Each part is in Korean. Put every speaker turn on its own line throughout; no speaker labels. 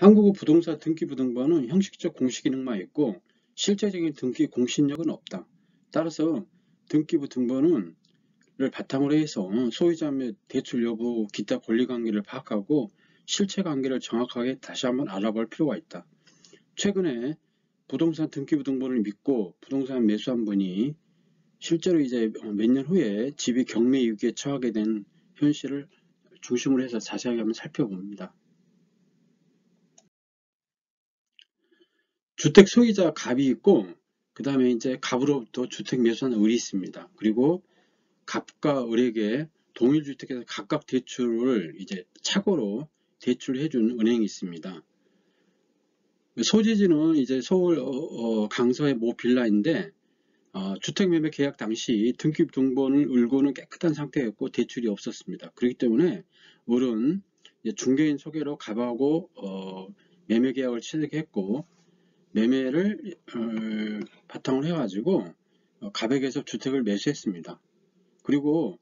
한국의 부동산 등기부등본은 형식적 공시기능만 있고 실제적인 등기 공신력은 없다. 따라서 등기부등본을 바탕으로 해서 소유자 및 대출 여부, 기타 권리관계를 파악하고 실체관계를 정확하게 다시 한번 알아볼 필요가 있다. 최근에 부동산 등기부등본을 믿고 부동산 매수한 분이 실제로 이제 몇 년 후에 집이 경매 위기에 처하게 된 현실을 중심으로 해서 자세하게 한번 살펴봅니다. 주택 소유자 갑이 있고, 그 다음에 이제 갑으로부터 주택 매수한 을이 있습니다. 그리고 갑과 을에게 동일주택에서 각각 대출을 이제 착오로 대출해준 은행이 있습니다. 소재지는 이제 서울 강서의 모 빌라인데, 주택매매 계약 당시 등기부등본을 을고는 깨끗한 상태였고 대출이 없었습니다. 그렇기 때문에 을은 중개인 소개로 갑하고 매매 계약을 취득했고, 매매를 바탕으로 해가지고 갑에게서 주택을 매수했습니다. 그리고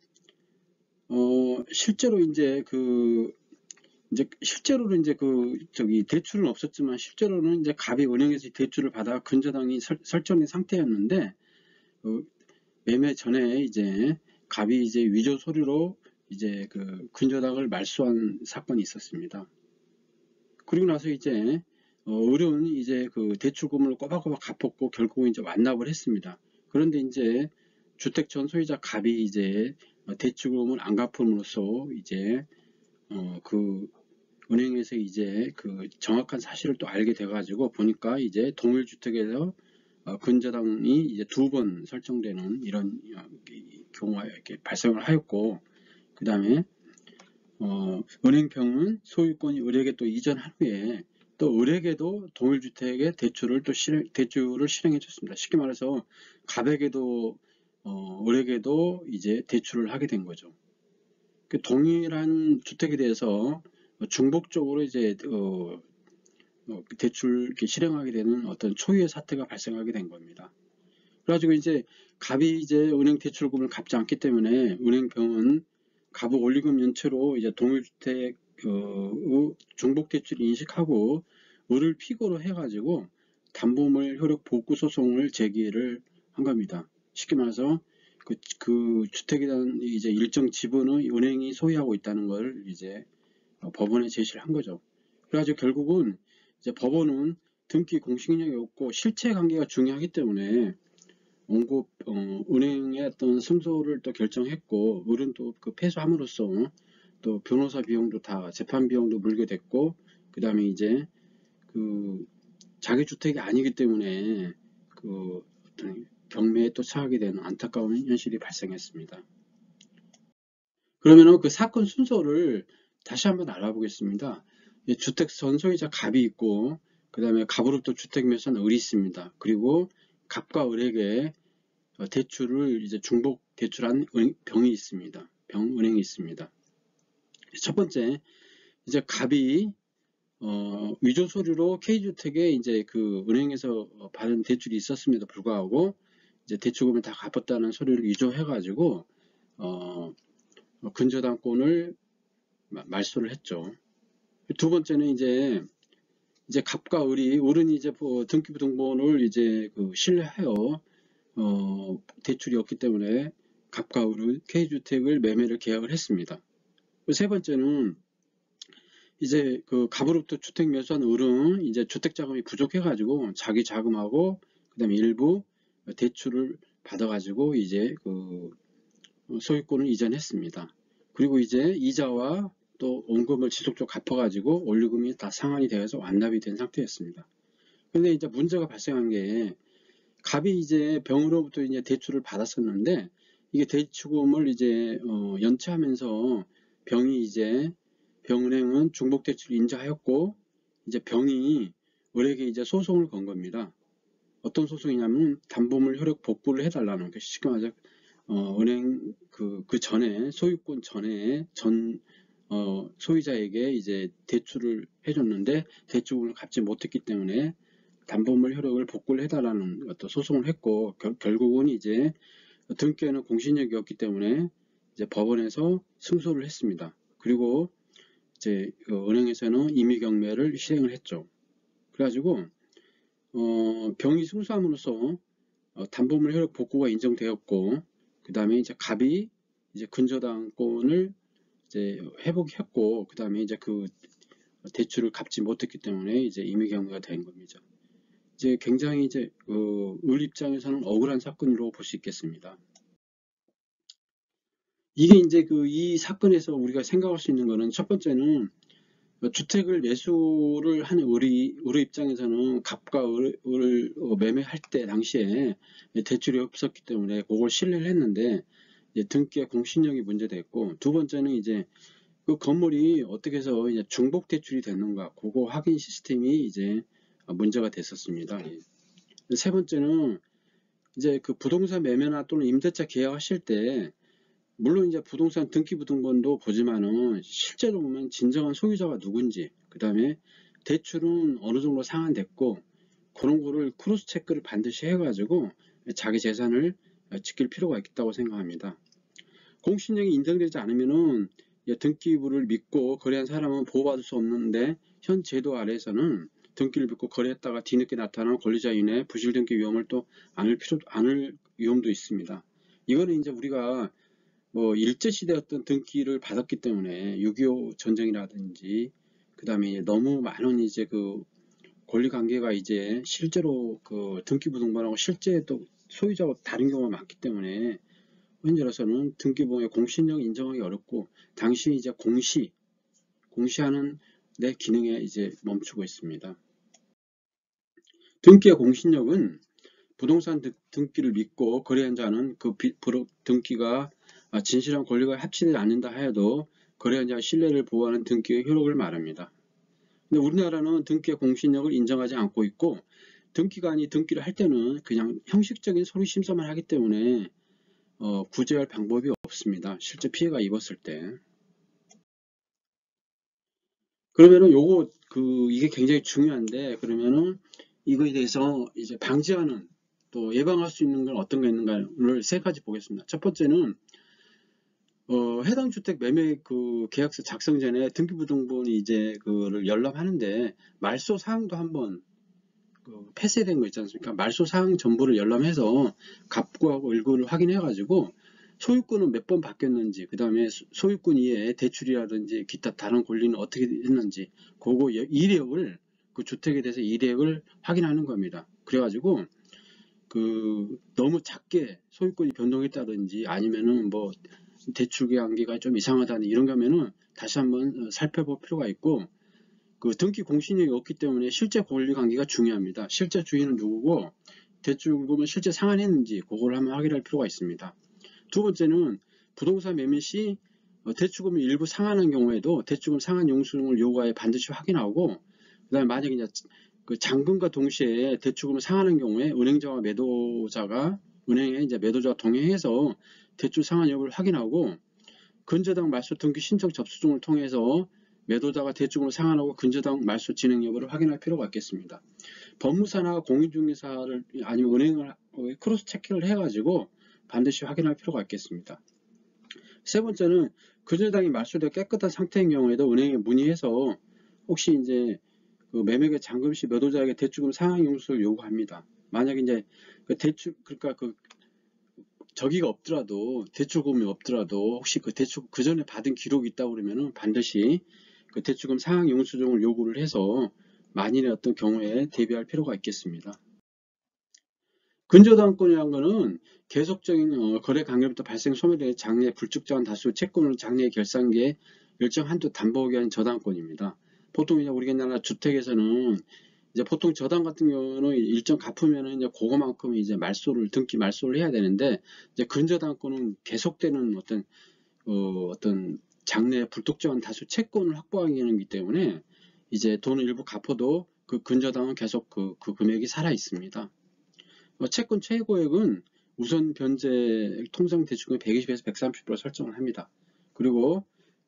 실제로는 대출은 없었지만 실제로는 이제 갑이 은행에서 대출을 받아 근저당이 설정된 상태였는데, 매매 전에 이제 갑이 이제 위조 서류로 이제 근저당을 말소한 사건이 있었습니다. 그리고 나서 이제 을은 이제 대출금을 꼬박꼬박 갚았고 결국은 이제 완납을 했습니다. 그런데 이제 주택 전 소유자 갑이 이제 대출금을 안 갚음으로써 이제 은행에서 이제 정확한 사실을 또 알게 돼가지고 보니까 이제 동일주택에서 근저당이 이제 2번 설정되는 이런 경우가 이렇게 발생을 하였고, 그 다음에 은행평은 소유권이 을에게 또 이전한 후에 또 을에게도 동일주택의 대출을 실행해 줬습니다. 쉽게 말해서 갑에게도 을에게도 이제 대출을 하게 된 거죠. 동일한 주택에 대해서 중복적으로 이제 대출 실행하게 되는 어떤 초유의 사태가 발생하게 된 겁니다. 그래가지고 이제 갑이 이제 은행 대출금을 갚지 않기 때문에 은행평은 갑의 원리금 연체로 이제 동일주택 중복 대출을 인식하고 을을 피고로 해가지고 담보물 효력 복구 소송을 제기를 한 겁니다. 쉽게 말해서 그 주택에 대한 이제 일정 지분을 은행이 소유하고 있다는 걸 이제 법원에 제시를 한 거죠. 그래가지고 결국은 이제 법원은 등기 공식력이 없고 실체 관계가 중요하기 때문에 은행의 어떤 승소를 또 결정했고, 을은 또 패소함으로써 또 변호사 비용도 다 재판 비용도 물게 됐고, 그 다음에 이제 자기 주택이 아니기 때문에 어떤 경매에 또 처하게 되는 안타까운 현실이 발생했습니다. 그러면은 그 사건 순서를 다시 한번 알아보겠습니다. 주택 전소유자 갑이 있고, 그 다음에 갑으로부터 주택 매수한 을이 있습니다. 그리고 갑과 을에게 대출을 이제 중복 대출한 병이 있습니다. 은행이 있습니다. 첫 번째, 이제 갑이 위조 서류로 K주택에 이제 은행에서 받은 대출이 있었음에도 불구하고 이제 대출금을 다 갚았다는 서류를 위조해가지고 근저당권을 말소를 했죠. 두 번째는 이제 갑과 을은 이제 등기부등본을 이제 신뢰하여 대출이 없기 때문에 갑과 을은 K주택을 매매를 계약을 했습니다. 세 번째는 이제 갑으로부터 주택 매수한 을은 이제 주택자금이 부족해가지고 자기 자금하고 그 다음에 일부 대출을 받아가지고 이제 소유권을 이전했습니다. 그리고 이제 이자와 또 원금을 지속적으로 갚아가지고 원리금이 다 상환이 되어서 완납이 된 상태였습니다. 근데 이제 문제가 발생한 게 갑이 이제 병으로부터 이제 대출을 받았었는데 이게 대출금을 이제 연체하면서 병은행은 중복 대출을 인정하였고 이제 병이 을에게 이제 소송을 건 겁니다. 어떤 소송이냐면 담보물 효력 복구를 해달라는 거. 쉽게 말해서 은행 그 전에 소유권 전에 소유자에게 이제 대출을 해줬는데 대출금을 갚지 못했기 때문에 담보물 효력을 복구를 해달라는 어떤 소송을 했고 결국은 이제 등기에는 공신력이 없기 때문에 이제 법원에서 승소를 했습니다. 그리고 이제 은행에서는 임의경매를 실행을 했죠. 그래가지고 병이 승소함으로써 담보물 효력 복구가 인정되었고, 그 다음에 이제 갑이 이제 근저당권을 이제 회복했고, 그 다음에 이제 그 대출을 갚지 못했기 때문에 이제 임의경매가 된 겁니다. 이제 굉장히 이제 을 입장에서는 억울한 사건으로 볼 수 있겠습니다. 이게 이제 이 사건에서 우리가 생각할 수 있는 거는, 첫 번째는 주택을 매수를 하는 을의 입장에서는 갑과 을을 매매할 때 당시에 대출이 없었기 때문에 그걸 신뢰를 했는데, 이제 등기의 공신력이 문제됐고, 두 번째는 이제 그 건물이 어떻게 해서 이제 중복 대출이 됐는가, 그거 확인 시스템이 이제 문제가 됐었습니다. 세 번째는 이제 그 부동산 매매나 또는 임대차 계약하실 때, 물론 이제 부동산 등기부등본도 보지만은 실제로 보면 진정한 소유자가 누군지, 그 다음에 대출은 어느 정도 상환됐고, 그런 거를 크로스 체크를 반드시 해가지고 자기 재산을 지킬 필요가 있다고 생각합니다. 공신력이 인정되지 않으면은 등기부를 믿고 거래한 사람은 보호받을 수 없는데, 현 제도 아래에서는 등기를 믿고 거래했다가 뒤늦게 나타난 권리자 인해 부실 등기 위험을 또 안을 위험도 있습니다. 이거는 이제 우리가 일제시대 어떤 등기를 받았기 때문에 6.25 전쟁이라든지, 그 다음에 너무 많은 이제 그 권리관계가 이제 실제로 그 등기부등본하고 실제 또 소유자와 다른 경우가 많기 때문에 현재로서는 등기부의 공신력 인정하기 어렵고, 당시 이제 공시하는 내 기능에 이제 멈추고 있습니다. 등기의 공신력은 부동산 등기를 믿고 거래한 자는 그 등기가 진실한 권리가 합치되지 않는다 하여도 거래한 자의 신뢰를 보호하는 등기의 효력을 말합니다. 근데 우리나라는 등기의 공신력을 인정하지 않고 있고, 등기관이 등기를 할 때는 그냥 형식적인 서류 심사만 하기 때문에 구제할 방법이 없습니다. 실제 피해가 입었을 때. 그러면은 이게 굉장히 중요한데, 그러면은 이거에 대해서 이제 방지하는, 또 예방할 수 있는 건 어떤 게 있는가를 세 가지 보겠습니다. 첫 번째는 해당 주택 매매 그 계약서 작성 전에 등기부등본이 이제 그를 열람하는데, 말소 사항도 한번 폐쇄된 거 있지 않습니까? 말소 사항 전부를 열람해서 갑구하고 을구를 확인해 가지고 소유권은 몇 번 바뀌었는지, 그 다음에 소유권 이외에 대출이라든지 기타 다른 권리는 어떻게 했는지, 그거 이력을, 그 주택에 대해서 이력을 확인하는 겁니다. 그래가지고 너무 작게 소유권이 변동했다든지, 아니면은 대출 관계가 좀 이상하다는 이런 거면은 다시 한번 살펴볼 필요가 있고, 그 등기 공신력이 없기 때문에 실제 권리 관계가 중요합니다. 실제 주인은 누구고 대출금은 실제 상환했는지 그걸 한번 확인할 필요가 있습니다. 두 번째는 부동산 매매 시 대출금을 일부 상환한 경우에도 대출금 상환 영수증을 요구하여 반드시 확인하고, 그 다음에 만약에 이제 그 잔금과 동시에 대출금을 상환한 경우에 은행자와 매도자가 동행해서 대출 상환 여부를 확인하고, 근저당 말소 등기 신청 접수증을 통해서 매도자가 대출금을 상환하고 근저당 말소 진행 여부를 확인할 필요가 있겠습니다. 법무사나 공인중개사를 아니면 은행을 크로스 체크를 해가지고 반드시 확인할 필요가 있겠습니다. 세 번째는 근저당이 말소되어 깨끗한 상태인 경우에도 은행에 문의해서 혹시 이제 그 매매계 잔금 시 매도자에게 대출금 상환 용수를 요구합니다. 만약에 이제 그러니까 저기가 없더라도, 대출금이 없더라도 혹시 그 대출 그 전에 받은 기록이 있다고 그러면은 반드시 그 대출금 상환 영수증을 요구를 해서 만일의 어떤 경우에 대비할 필요가 있겠습니다. 근저당권이라는 것은 계속적인 거래 관계부터 발생 소멸의 장래 불특정한 다수 채권을 장래 결산기에 일정 한도 담보하기 위한 저당권입니다. 보통 이제 우리나라 주택에서는 이제 보통 저당 같은 경우는 일정 갚으면은 이제 그거만큼 이제 등기 말소를 해야 되는데, 이제 근저당권은 계속되는 어떤 장래 불특정한 다수 채권을 확보하기 위함이기 때문에 이제 돈을 일부 갚아도 그 근저당은 계속 그 금액이 살아 있습니다. 채권 최고액은 우선 변제 통장 대출금의 120에서 130% 설정을 합니다. 그리고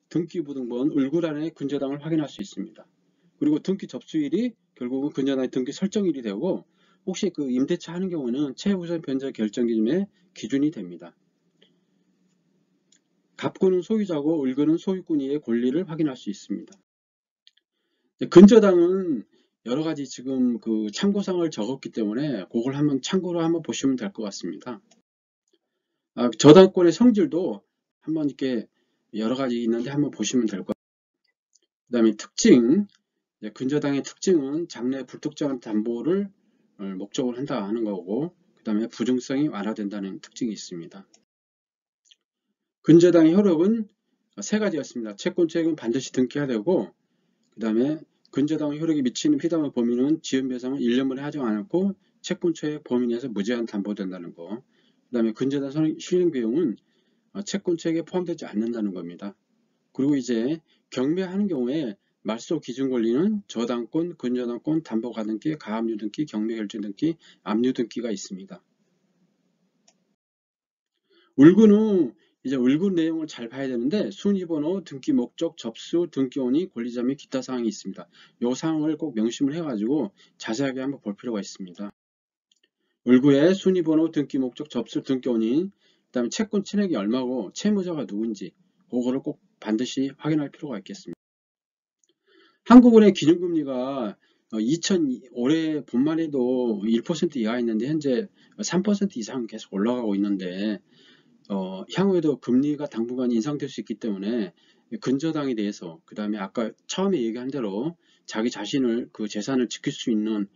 등기부등본 을구란에 근저당을 확인할 수 있습니다. 그리고 등기 접수일이 결국은 근저당의 등기 설정일이 되고, 혹시 그 임대차 하는 경우는 최우선 변제 결정 기준의 기준이 됩니다. 갑구는 소유자고 을구는 소유권 이의 권리를 확인할 수 있습니다. 근저당은 여러 가지 지금 그 참고사항을 적었기 때문에 그걸 한번 참고로 한번 보시면 될 것 같습니다. 저당권의 성질도 한번 이렇게 여러 가지 있는데 한번 보시면 될 것 같습니다. 그 다음에 특징, 근저당의 특징은 장래 불특정한 담보를 목적으로 한다 하는 거고, 그 다음에 부증성이 완화된다는 특징이 있습니다. 근저당의 효력은 세 가지였습니다. 채권채액은 반드시 등기해야 되고, 그 다음에 근저당 효력이 미치는 피담의 범위는 지연배상은 1년 만에 하지 않았고 채권채액 범위 내에서 무제한 담보된다는 거. 그 다음에 근저당 실행 비용은 채권채액에 포함되지 않는다는 겁니다. 그리고 이제 경매하는 경우에 말소 기준 권리는 저당권, 근저당권, 담보가등기, 가압류등기, 경매결제등기, 압류등기가 있습니다. 울분은 이제 울분 내용을 잘 봐야 되는데 순위번호, 등기 목적, 접수, 등기원이, 권리자 및 기타 사항이 있습니다. 이 사항을 꼭 명심을 해가지고 자세하게 한번 볼 필요가 있습니다. 울구의 순위번호, 등기 목적, 접수, 등기원인, 그 다음에 채권 친액이 얼마고 채무자가 누군지 그거를 꼭 반드시 확인할 필요가 있겠습니다. 한국은행 기준금리가 올해 봄만 해도 1% 이하였는데 현재 3% 이상 계속 올라가고 있는데 향후에도 금리가 당분간 인상될 수 있기 때문에 근저당에 대해서 그 다음에 아까 처음에 얘기한 대로 자기 자신을 그 재산을 지킬 수 있는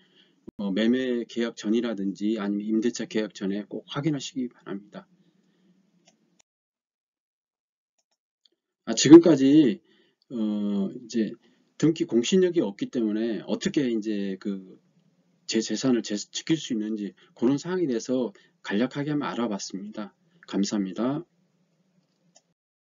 매매 계약 전이라든지 아니면 임대차 계약 전에 꼭 확인하시기 바랍니다. 지금까지 이제 등기 공신력이 없기 때문에 어떻게 이제 그 제 재산을 지킬 수 있는지 그런 사항에 대해서 간략하게 한번 알아봤습니다. 감사합니다.